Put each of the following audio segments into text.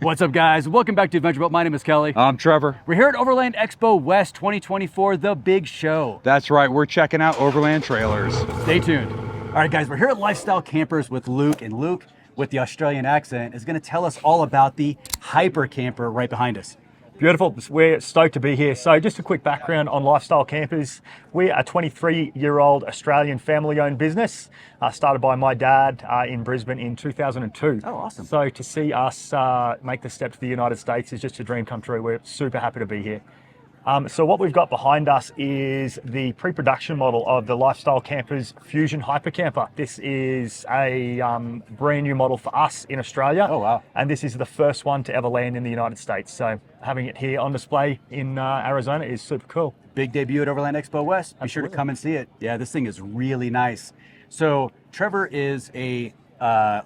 What's up, guys? Welcome back to Adventure Boat. My name is Kelly. I'm Trevor. We're here at Overland Expo West 2024, the big show. That's right, we're checking out Overland trailers. Stay tuned. All right, guys, we're here at Lifestyle Campers with Luke, and Luke, with the Australian accent, is going to tell us all about the Hyper Camper right behind us. Beautiful. We're stoked to be here. So just a quick background on Lifestyle Campers. We're a 23-year-old Australian family-owned business, started by my dad in Brisbane in 2002. Oh, awesome. So to see us make the step to the United States is just a dream come true. We're super happy to be here. So what we've got behind us is the pre-production model of the Lifestyle Campers Fusion Hyper Camper. This is a brand new model for us in Australia. Oh, wow. And this is the first one to ever land in the United States. So having it here on display in Arizona is super cool. Big debut at Overland Expo West. Be sure to come and see it. Yeah, this thing is really nice. So Trevor is a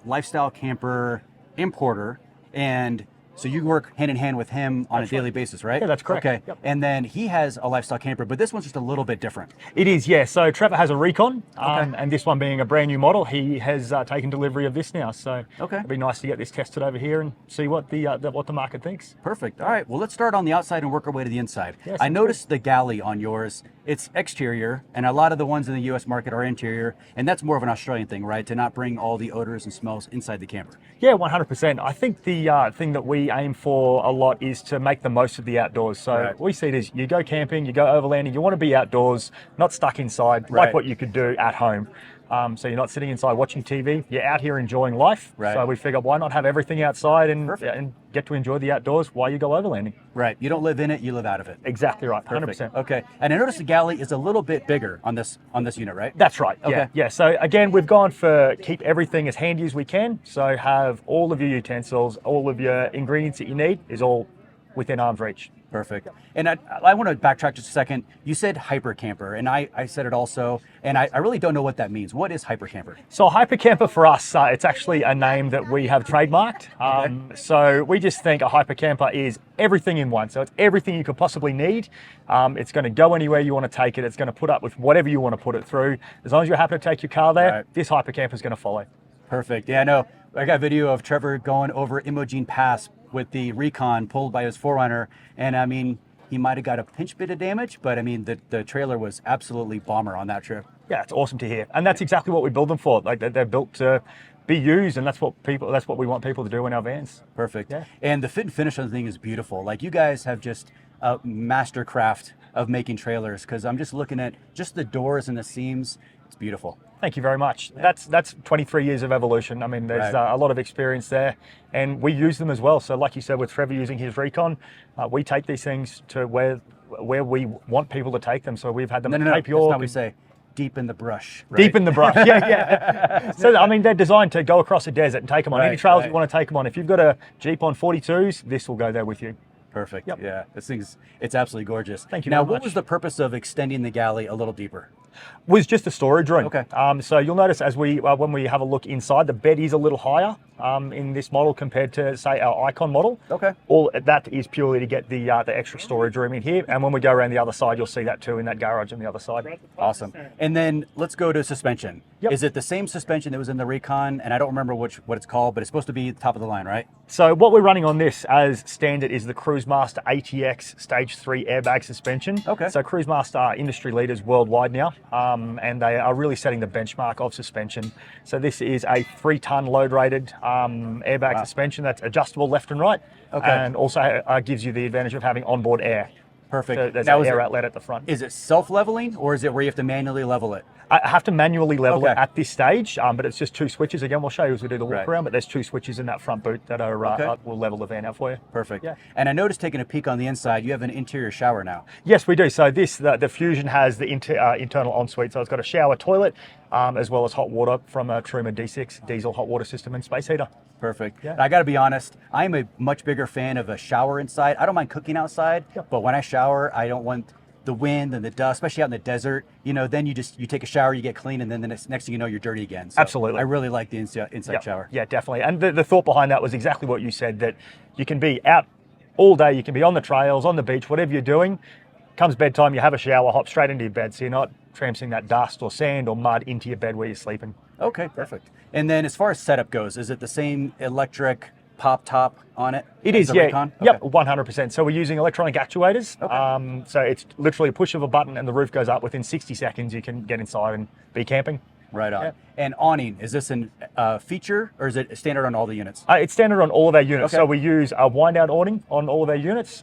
lifestyle camper importer, and so you work hand in hand with him on a daily basis, right? Yeah, that's correct. Okay. Yep. And then he has a lifestyle camper, but this one's just a little bit different. It is, yeah. So Trevor has a Recon, and this one being a brand new model, he has taken delivery of this now. So it'd be nice to get this tested over here and see what the market thinks. Perfect. All right. Well, let's start on the outside and work our way to the inside. Yeah, I noticed the galley on yours. It's exterior, and a lot of the ones in the U.S. market are interior, and that's more of an Australian thing, right? To not bring all the odors and smells inside the camper. Yeah, 100%. I think the thing that we aim for a lot is to make the most of the outdoors. So we see it as you go camping, you go overlanding, you want to be outdoors, not stuck inside, like what you could do at home. So you're not sitting inside watching TV, you're out here enjoying life. So we figure, why not have everything outside and get to enjoy the outdoors while you go overlanding. Right. You don't live in it, you live out of it. Exactly right. Perfect. 100%. Okay. And I noticed the galley is a little bit bigger on this unit, right? That's right. Okay. Yeah. So again, we've gone for keep everything as handy as we can. So have all of your utensils, all of your ingredients that you need is all within arm's reach. Perfect. And I want to backtrack just a second. You said hyper camper, and I said it also, and I really don't know what that means. What is hyper camper? So hyper camper for us, it's actually a name that we have trademarked. So we just think a hyper camper is everything in one. So it's everything you could possibly need. It's going to go anywhere you want to take it. It's going to put up with whatever you want to put it through. As long as you're happy to take your car there, this hyper camper is going to follow. Perfect. Yeah, I know. I got a video of Trevor going over Imogen Pass with the Recon pulled by his 4Runner, and I mean, he might have got a pinch bit of damage, but I mean, the trailer was absolutely bomber on that trip. Yeah, it's awesome to hear, and that's exactly what we build them for. Like they're built to be used, and that's what we want people to do in our vans. Perfect. Yeah. And the fit and finish on the thing is beautiful. Like you guys have just a mastercraft of making trailers, because I'm just looking at just the doors and the seams. It's beautiful. Thank you very much. That's 23 years of evolution. I mean, there's a lot of experience there, and we use them as well. So like you said, with Trevor using his Recon, we take these things to where we want people to take them. So we've had them Cape York. That's how we say, deep in the brush. Right? Deep in the brush, yeah. So, I mean, they're designed to go across a desert and take them on any trails you want to take them on. If you've got a Jeep on 42s, this will go there with you. Perfect. Yep. Yeah, this thing's, it's absolutely gorgeous. Thank you. Now, very much. What was the purpose of extending the galley a little deeper? Was just a storage room. Okay. So you'll notice as when we have a look inside, the bed is a little higher in this model compared to, say, our Icon model. Okay. All that is purely to get the extra storage room in here, and when we go around the other side, you'll see that too in that garage on the other side. Awesome. And then let's go to suspension. Yep. Is it the same suspension that was in the Recon? And I don't remember what it's called, but it's supposed to be top of the line, right? So what we're running on this as standard is the Cruisemaster ATX Stage 3 airbag suspension. Okay. So Cruisemaster are industry leaders worldwide now, and they are really setting the benchmark of suspension. So this is a 3-ton load-rated airbag suspension that's adjustable left and right, and also gives you the advantage of having onboard air. Perfect. So there's now, an air outlet at the front. Is it self-leveling, or is it where you have to manually level it? I have to manually level it at this stage, but it's just 2 switches. Again, we'll show you as we do the walk around, but there's 2 switches in that front boot that are will level the van out for you. Perfect. Yeah. And I noticed, taking a peek on the inside, you have an interior shower now. Yes, we do. So this, the Fusion has the internal ensuite. So it's got a shower, toilet, as well as hot water from a Truma D6 diesel hot water system and space heater. Perfect. Yeah. I got to be honest, I'm a much bigger fan of a shower inside. I don't mind cooking outside, but when I shower, I don't want the wind and the dust, especially out in the desert. You know, then you take a shower, you get clean, and then the next thing you know, you're dirty again. So absolutely. I really like the inside shower. Yeah, definitely. And the thought behind that was exactly what you said, that you can be out all day, you can be on the trails, on the beach, whatever you're doing. Comes bedtime, you have a shower, hop straight into your bed, so you're not tramping that dust or sand or mud into your bed where you're sleeping. Okay, perfect. And then as far as setup goes, is it the same electric pop top on it? It as is, a yeah. Recon? Yep, Okay. 100%. So we're using electronic actuators. Okay. So it's literally a push of a button and the roof goes up. Within 60 seconds, you can get inside and be camping. Right on. Yeah. And awning, is this a feature or is it standard on all the units? It's standard on all of our units. Okay. So we use a wind-out awning on all of our units.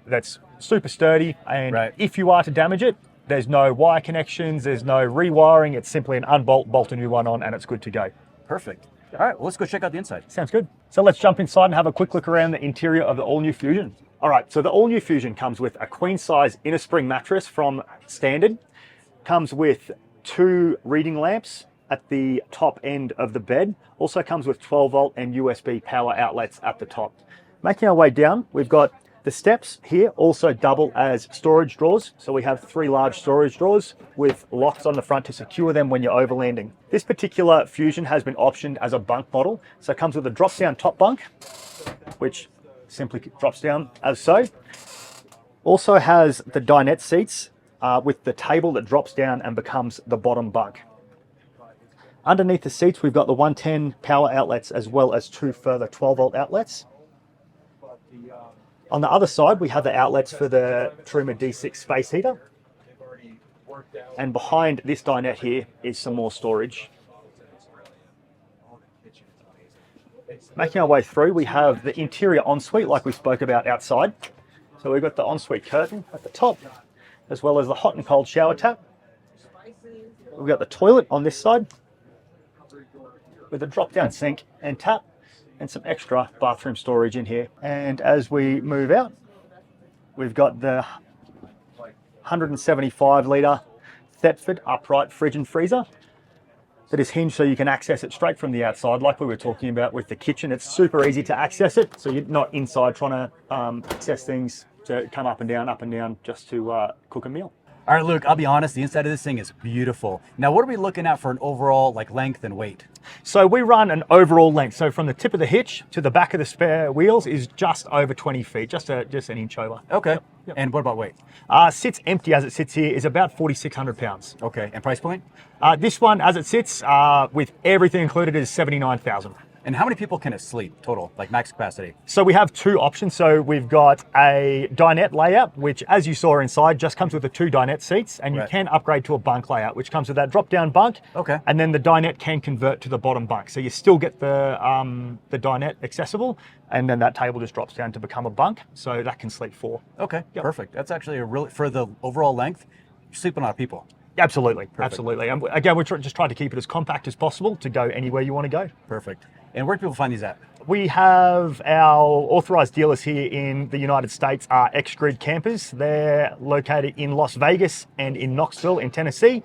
That's super sturdy. And if you are to damage it, there's no wire connections, there's no rewiring. It's simply an unbolt, bolt a new one on, and it's good to go. Perfect. All right, well, let's go check out the inside. Sounds good. So let's jump inside and have a quick look around the interior of the all-new Fusion. All right, so the all-new Fusion comes with a queen-size inner spring mattress from standard. Comes with 2 reading lamps at the top end of the bed. Also comes with 12-volt and USB power outlets at the top. Making our way down, we've got the steps here also double as storage drawers. So we have 3 large storage drawers with locks on the front to secure them when you're overlanding. This particular Fusion has been optioned as a bunk model. So it comes with a drop-down top bunk, which simply drops down as so. Also has the dinette seats with the table that drops down and becomes the bottom bunk. Underneath the seats, we've got the 110 power outlets as well as 2 further 12-volt outlets. On the other side, we have the outlets for the Truma D6 space heater. And behind this dinette here is some more storage. Making our way through, we have the interior ensuite like we spoke about outside. So we've got the ensuite curtain at the top, as well as the hot and cold shower tap. We've got the toilet on this side with a drop-down sink and tap, and some extra bathroom storage in here. And as we move out, we've got the 175 litre Thetford upright fridge and freezer that is hinged so you can access it straight from the outside, like we were talking about with the kitchen. It's super easy to access it, so you're not inside trying to access things to come up and down just to cook a meal. All right, Luke, I'll be honest, the inside of this thing is beautiful. Now, what are we looking at for an overall length and weight? So we run an overall length. So from the tip of the hitch to the back of the spare wheels is just over 20 feet, just an inch over. Okay. Yep. And what about weight? Sits empty as it sits here is about 4,600 pounds. Okay. And price point? This one, as it sits, with everything included, is 79,000. And how many people can it sleep total, max capacity? So we have 2 options. So we've got a dinette layout, which, as you saw inside, just comes with the 2 dinette seats, and you can upgrade to a bunk layout, which comes with that drop-down bunk. Okay. And then the dinette can convert to the bottom bunk, so you still get the dinette accessible, and then that table just drops down to become a bunk, so that can sleep 4. Okay. Yep. Perfect. That's actually for the overall length. You're sleeping on people. Absolutely, absolutely. And again, we're just trying to keep it as compact as possible to go anywhere you want to go. Perfect. And where do people find these at? We have our authorized dealers here in the United States are X-Grid Campers. They're located in Las Vegas and in Knoxville in Tennessee.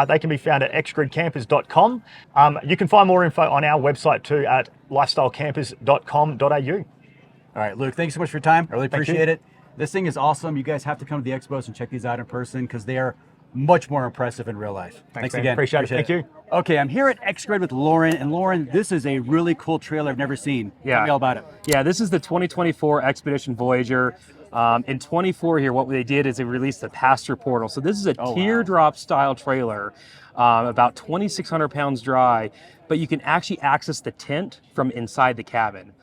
They can be found at xgridcampers.com. You can find more info on our website too at lifestylecampers.com.au. All right, Luke, thanks so much for your time. I really appreciate it. This thing is awesome. You guys have to come to the expos and check these out in person because they are much more impressive in real life. Thanks again. Appreciate it. Thank you. Okay, I'm here at X-Grid with Lauren. And Lauren, this is a really cool trailer I've never seen. Yeah. Tell me all about it. Yeah, this is the 2024 Expedition Voyager. In 24 here, what they did is they released the Passenger Portal. So this is a teardrop style trailer, about 2,600 pounds dry, but you can actually access the tent from inside the cabin.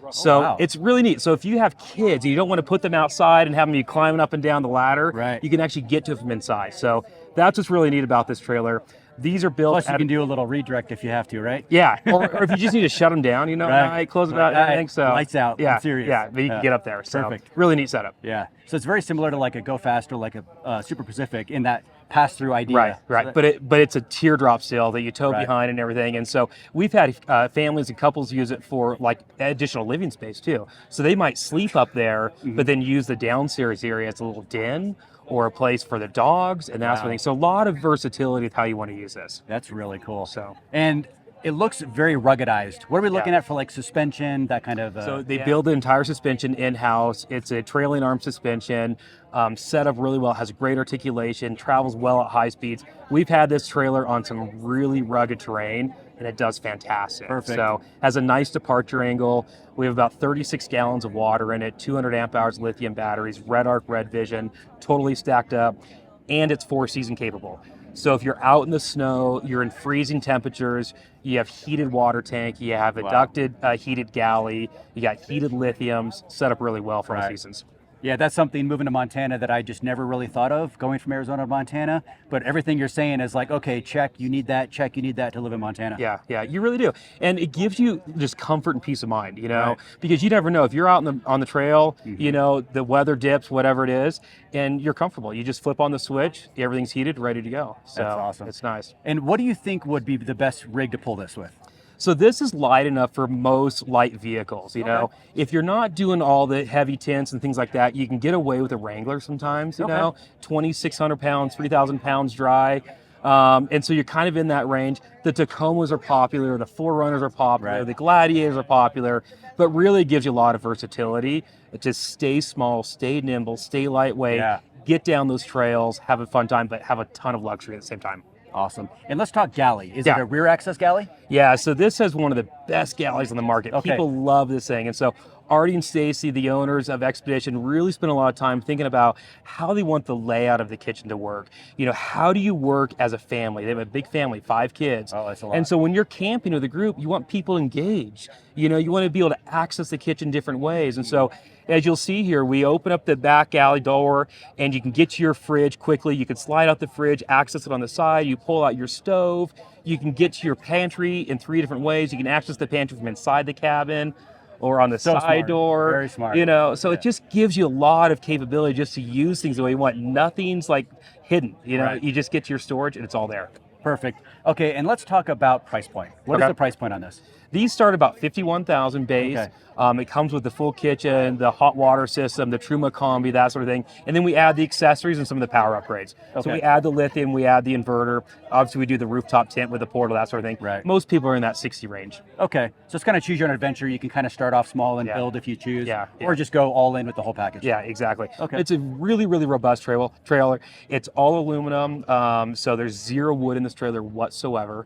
So it's really neat. So if you have kids and you don't want to put them outside and have them be climbing up and down the ladder, you can actually get to it from inside. So that's what's really neat about this trailer. These are built. Plus, you can do a little redirect if you have to, right? Yeah, or if you just need to shut them down, at night, close them out, everything. So lights out. Yeah, I'm serious. Yeah, but you can get up there. So Perfect. Really neat setup. Yeah. So it's very similar to a Go Faster, like a Super Pacific in that pass-through idea. Right. So but it's a teardrop sail that you tow behind and everything. And so we've had families and couples use it for additional living space too. So they might sleep up there, but then use the downstairs area as a little den or a place for the dogs and that sort of thing. So a lot of versatility with how you want to use this. That's really cool. And it looks very ruggedized. What are we looking at for suspension, that kind of? So they build the entire suspension in-house. It's a trailing arm suspension, set up really well, has great articulation, travels well at high speeds. We've had this trailer on some really rugged terrain, and it does fantastic. Perfect. So has a nice departure angle. We have about 36 gallons of water in it, 200 amp hours lithium batteries, red arc, red vision, totally stacked up, and it's 4-season capable. So if you're out in the snow, you're in freezing temperatures, you have heated water tank, you have a ducted heated galley, you got heated lithiums, set up really well for all seasons. Yeah, that's something moving to Montana that I just never really thought of, going from Arizona to Montana. But everything you're saying is like, okay, check, you need that to live in Montana. Yeah, you really do. And it gives you just comfort and peace of mind, you know, because you never know if you're out on the trail, you know, the weather dips, whatever it is, and you're comfortable. You just flip on the switch, everything's heated, ready to go. So that's awesome. It's nice. And what do you think would be the best rig to pull this with? So this is light enough for most light vehicles, you know. If you're not doing all the heavy tints and things like that, you can get away with a Wrangler sometimes, you know, 2,600 pounds, 3,000 pounds dry. And so you're kind of in that range. The Tacomas are popular, the 4Runners are popular, the Gladiators are popular, but really it gives you a lot of versatility. It just stay small, stay nimble, stay lightweight, get down those trails, have a fun time, but have a ton of luxury at the same time. Awesome. And let's talk galley. Is it a rear access galley? Yeah, so this has one of the best galleys on the market. People love this thing. And so Artie and Stacy, the owners of Expedition, really spent a lot of time thinking about how they want the layout of the kitchen to work. You know, how do you work as a family? They have a big family, 5 kids. Oh, that's a lot. And so when you're camping with a group, you want people engaged. You know, you want to be able to access the kitchen different ways. And so as you'll see here, we open up the back alley door and you can get to your fridge quickly. You can slide out the fridge, access it on the side. You pull out your stove. You can get to your pantry in 3 different ways. You can access the pantry from inside the cabin or on the side door. Very smart. You know, so it just gives you a lot of capability just to use things the way you want. Nothing's like hidden, you know, you just get to your storage and it's all there. Perfect. Okay, and let's talk about price point. What is the price point on this? These start about 51,000 base. It comes with the full kitchen, the hot water system, the Truma Combi, that sort of thing. And then we add the accessories and some of the power upgrades. So we add the lithium, we add the inverter. Obviously, we do the rooftop tent with the portal, that sort of thing. Most people are in that 60 range. Okay, so it's kind of choose your own adventure. You can kind of start off small and build if you choose, or just go all in with the whole package. Yeah, exactly. Okay. It's a really, really robust trailer. It's all aluminum, so there's 0 wood in this trailer whatsoever.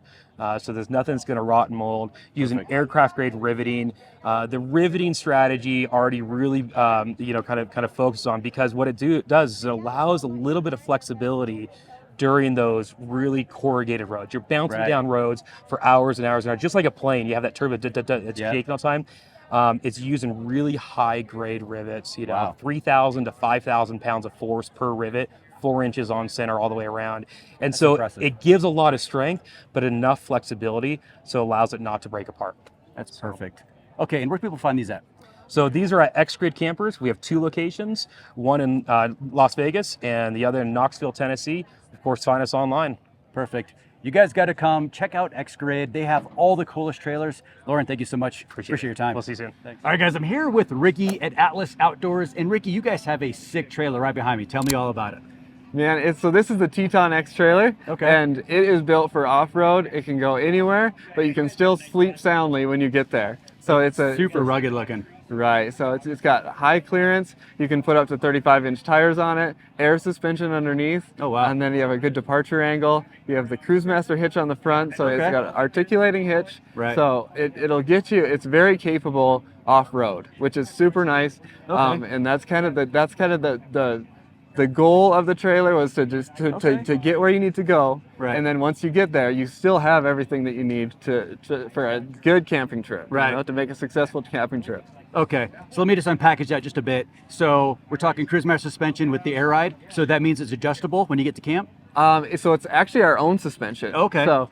So there's nothing that's going to rot and mold. Using aircraft grade riveting. The riveting strategy already really, you know, kind of focuses on, because what it does is it allows a little bit of flexibility during those really corrugated roads. You're bouncing down roads for hours and hours and hours, just like a plane. You have that turbo it's shaking all the time. It's using really high grade rivets, you know, 3,000 to 5,000 pounds of force per rivet. 4 inches on center all the way around. And so it gives a lot of strength, but enough flexibility so it allows it not to break apart. That's perfect. Okay, and where can people find these at? So these are at X-Grid Campers. We have 2 locations, one in Las Vegas and the other in Knoxville, Tennessee. Of course, find us online. Perfect. You guys got to come check out X-Grid. They have all the coolest trailers. Lauren, thank you so much. Appreciate your time. We'll see you soon. Thanks. All right, guys, I'm here with Ricky at Atlas Outdoors. And Ricky, you guys have a sick trailer right behind me. Tell me all about it. Man, so this is the Teton X trailer, and it is built for off-road. It can go anywhere, but you can still sleep soundly when you get there. So it's super rugged looking. Right, so it's got high clearance. You can put up to 35-inch tires on it, air suspension underneath. Oh, wow. And then you have a good departure angle. You have the Cruise Master hitch on the front, so it's got an articulating hitch. Right. So it'll get you, it's very capable off-road, which is super nice. And that's kind of the goal of the trailer was to just to get where you need to go, and then once you get there, you still have everything that you need for a good camping trip, you know, to make a successful camping trip. Okay, so let me just unpackage that just a bit. So we're talking Cruise Master suspension with the air ride. So that means it's adjustable when you get to camp? So it's actually our own suspension. Okay. So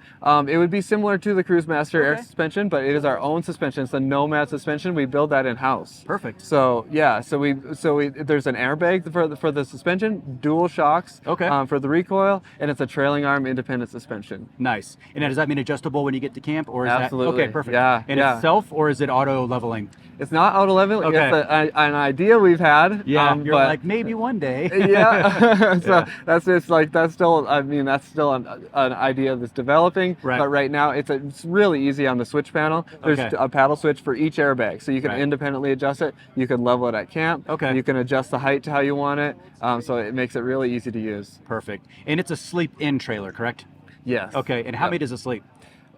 it would be similar to the Cruise Master air suspension, but it is our own suspension. It's a Nomad suspension. We build that in house. Perfect. So yeah, so we there's an airbag for the suspension, dual shocks. For the recoil, and it's a trailing arm independent suspension. Nice. And now, does that mean adjustable when you get to camp, or is Absolutely. that okay? Perfect. Yeah. And it's self, or is it auto leveling? It's not auto leveling. It's an idea we've had. Yeah. You're but, like, maybe one day. That's just like that's still an idea that's developing. Right. But right now it's really easy on the switch panel. There's a paddle switch for each airbag, so you can independently adjust it. You can level it at camp. You can adjust the height to how you want it. So it makes it really easy to use. Perfect. And it's a sleep-in trailer, correct? Yes. Okay. And how many does it sleep?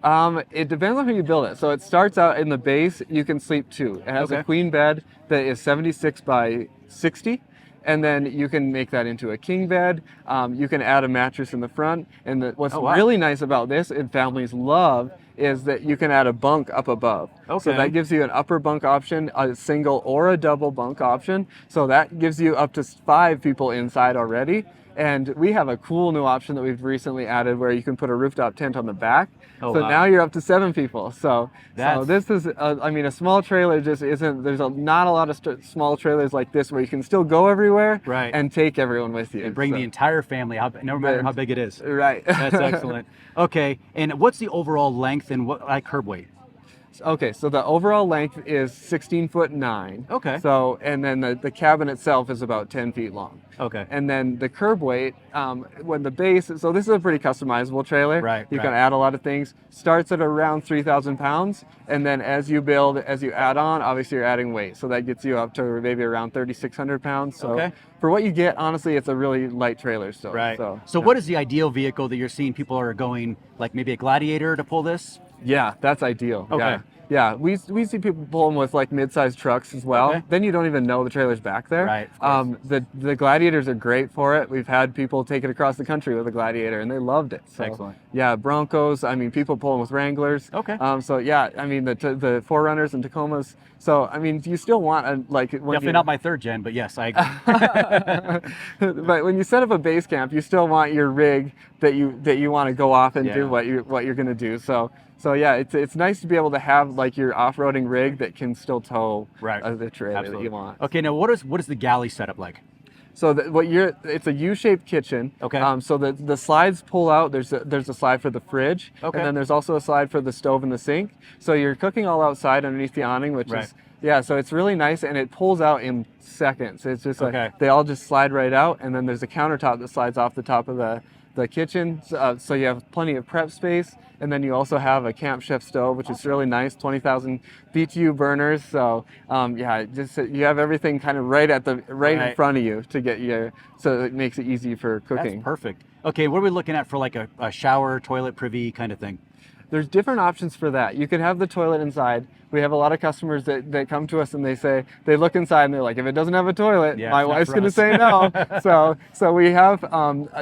It depends on how you build it. So it starts out in the base, you can sleep 2. It has a queen bed that is 76 by 60. and then you can make that into a king bed. You can add a mattress in the front. And what's really nice about this, and families love, is that you can add a bunk up above. Okay. So that gives you an upper bunk option, a single or a double bunk option. So that gives you up to 5 people inside already. And we have a cool new option that we've recently added where you can put a rooftop tent on the back. So now you're up to 7 people. So this is, I mean, a small trailer just isn't, there's not a lot of small trailers like this where you can still go everywhere and take everyone with you. And bring the entire family, no matter how big it is. Right. That's excellent. Okay, and what's the overall length and what curb weight? Okay, so the overall length is 16'9". Okay. So, and then the cabin itself is about 10 feet long. Okay. And then the curb weight, when the base, so this is a pretty customizable trailer. Right. You can add a lot of things. Starts at around 3,000 pounds. And then as you build, as you add on, obviously you're adding weight. So that gets you up to maybe around 3,600 pounds. So for what you get, honestly, it's a really light trailer still. Right. So what is the ideal vehicle that you're seeing people are going, like maybe a Gladiator to pull this? Yeah, that's ideal. Okay. Yeah, we see people pull them with like mid-sized trucks as well. Okay. Then you don't even know the trailer's back there. Right. The Gladiators are great for it. We've had people take it across the country with a Gladiator, and they loved it. So, excellent. Yeah, Broncos. I mean, people pull them with Wranglers. Okay. So yeah, I mean the 4Runners and Tacomas. So I mean, you still want a Definitely not my 3rd gen, but yes, I agree. But when you set up a base camp, you still want your rig that you want to go off and do what you're going to do. So yeah, it's nice to be able to have like your off-roading rig that can still tow the trailer that you want. Okay, now what is the galley setup like? So it's a U-shaped kitchen. Okay. So the slides pull out. There's a slide for the fridge. Okay. And then there's also a slide for the stove and the sink. So you're cooking all outside underneath the awning, which is so it's really nice, and it pulls out in seconds. It's just like they all just slide right out, and then there's a countertop that slides off the top of the kitchen, so you have plenty of prep space, and then you also have a Camp Chef stove, which is really nice, 20,000 BTU burners. So just you have everything kind of right in front of you to get so it makes it easy for cooking. That's perfect. Okay, what are we looking at for like a shower, toilet, privy kind of thing? There's different options for that. You can have the toilet inside. We have a lot of customers that come to us and they look inside and they're like, if it doesn't have a toilet, my wife's going to say no. So we have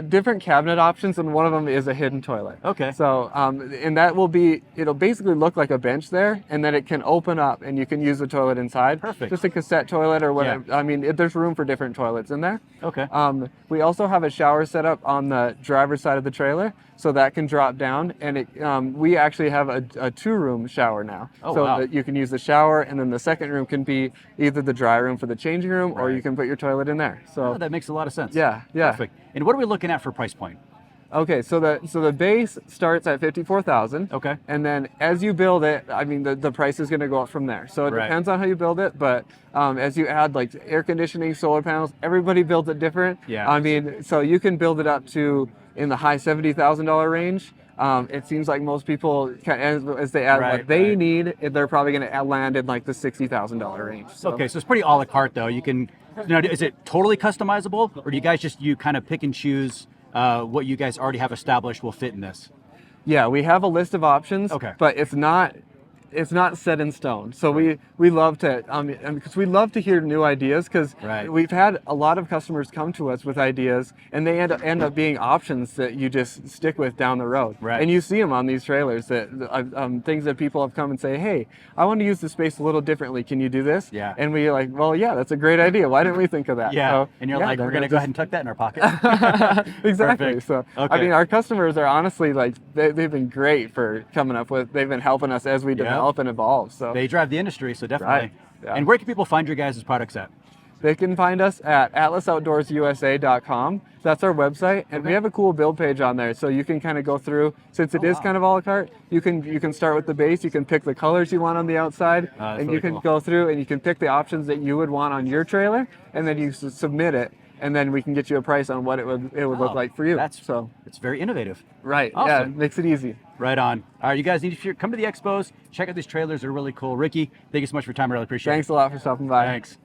different cabinet options, and one of them is a hidden toilet. Okay. So and it'll basically look like a bench there, and then it can open up and you can use the toilet inside. Perfect. Just a cassette toilet or whatever. Yeah. I mean, there's room for different toilets in there. Okay. We also have a shower set up on the driver's side of the trailer, so that can drop down, and we actually have a 2-room shower now. That you can use the shower, and then the second room can be either the dry room for the changing room, or you can put your toilet in there. So that makes a lot of sense. Yeah. Perfect. And what are we looking at for price point? Okay, so the base starts at $54,000. Okay. And then as you build it, I mean, the price is going to go up from there. So it depends on how you build it, but as you add like air conditioning, solar panels, everybody builds it different. Yeah. I mean, so you can build it up to in the high $70,000 range. It seems like most people, as they add what they need, they're probably going to land in like the $60,000 range. So. Okay, so it's pretty a la carte though. You can, is it totally customizable, or do you guys you kind of pick and choose what you guys already have established will fit in this? Yeah, we have a list of options, but it's not set in stone. So we love to, because we love to hear new ideas, because we've had a lot of customers come to us with ideas, and they end up being options that you just stick with down the road. Right. And you see them on these trailers, that things that people have come and say, hey, I want to use the space a little differently. Can you do this? Yeah. And we're like, well, yeah, that's a great idea. Why didn't we think of that? Yeah. So, and you're like, we're going to go ahead and tuck that in our pocket. Exactly. Perfect. So, okay. I mean, our customers are honestly like, they've been great for coming up with, they've been helping us as we develop and evolve. So they drive the industry, so definitely. Yeah. And where can people find your guys' products at? They can find us at atlasoutdoorsusa.com. That's our website, and we have a cool build page on there, so you can kind of go through. Since it is kind of a la carte, you can start with the base. You can pick the colors you want on the outside, and really you can go through and you can pick the options that you would want on your trailer, and then you submit it. And then we can get you a price on what it would look like for you. It's very innovative. Right. Awesome. Yeah, it makes it easy. Right on. All right, you guys need to come to the expos, check out these trailers. They're really cool. Ricky, thank you so much for your time. I really appreciate it. Thanks a lot for stopping by. Thanks.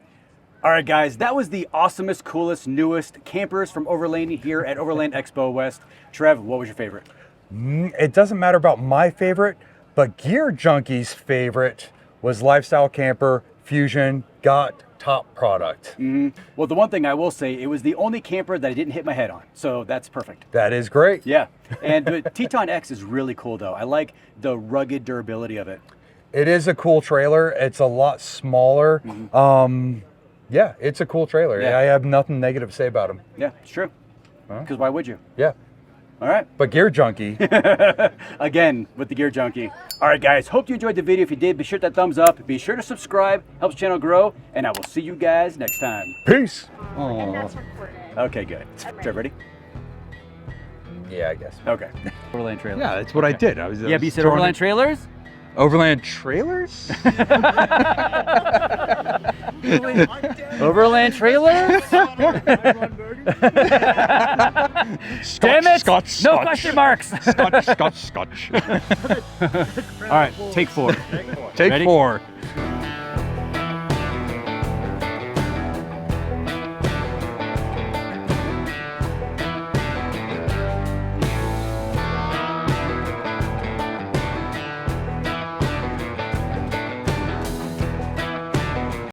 All right, guys, that was the awesomest, coolest, newest campers from Overlanding here at Overland Expo West. Trev, what was your favorite? It doesn't matter about my favorite, but Gear Junkie's favorite was Lifestyle Camper Fusion Got top product. Well, the one thing I will say, it was the only camper that I didn't hit my head on, so that's perfect. That is great. Yeah, and the Teton X is really cool though. I like the rugged durability of it. It is a cool trailer. It's a lot smaller. Yeah, it's a cool trailer. Yeah. I have nothing negative to say about him. Yeah, it's true. Because why would you? Yeah. All right. But Gear Junkie. Again, with the Gear Junkie. All right, guys. Hope you enjoyed the video. If you did, be sure to hit that thumbs up. Be sure to subscribe. Helps the channel grow. And I will see you guys next time. Peace. And that's recorded. Okay, good. Trevor, ready? Yeah, I guess. Okay. Overland trailers. Yeah, that's what I did. I was. Yeah, but you said Overland trailers? Overland trailers? Overland trailers? Damn it! Scotch, No Scotch. question marks. Scotch. All right, take 4. Take Ready? 4.